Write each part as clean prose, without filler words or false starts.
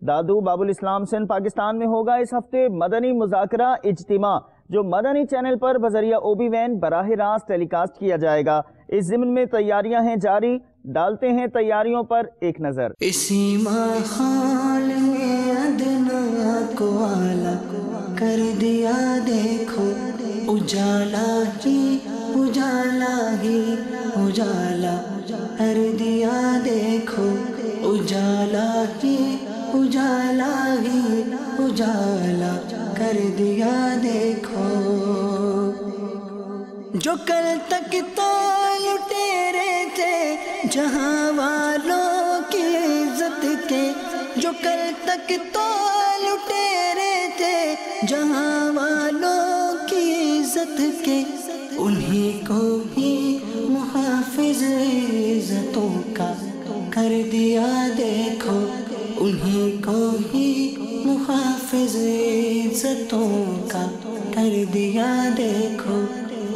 دادو باب الاسلام سندھ پاکستان میں ہوگا اس ہفتے مدنی مذاکرہ اجتماع، جو مدنی چینل پر بذریعہ اوبی وین براہ راست ٹیلی کاسٹ کیا جائے گا۔ اس ضمن میں تیاریاں ہیں جاری، ڈالتے ہیں تیاریوں پر ایک نظر۔ اسی ماحول میں ادنا کو اعلیٰ کر دیا دیکھو، اجالا ہی اجالا ہی اجالا کر دیا دیکھو، اجالا ہی اجالا ہی اجالا کر دیا دیکھو۔ جو کل تک تو لٹیرے تھے جہاں والوں کی عزت کے، جو کل تک تو لٹیرے تھے جہاں والوں کی عزت کے، انہیں کو ہی محافظ عزتوں کا کر دیا دیکھو، انہیں کو ہی محافظ عزتوں کا کر دیا دیکھو،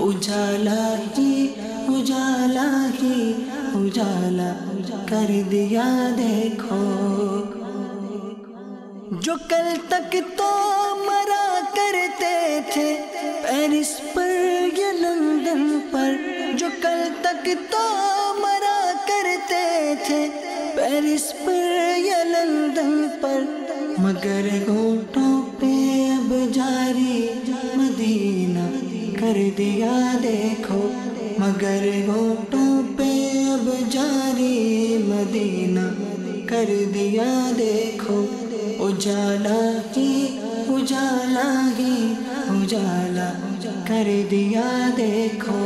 اجالا ہی اجالا ہی اجالا کر دیا دیکھو۔ جو کل تک تو مرا کرتے تھے پیرس پر یا لندن پر، جو کل تک تو مرا کرتے تھے پیرس پر یا لندن پر، مگر ہونٹوں پہ اب جاری مدینہ کر دیا دیکھو، مگر ہونٹوں پہ اب جاری مدینہ کر دیا دیکھو، اجالا ہی اجالا ہی اجالا کر دیا دیکھو۔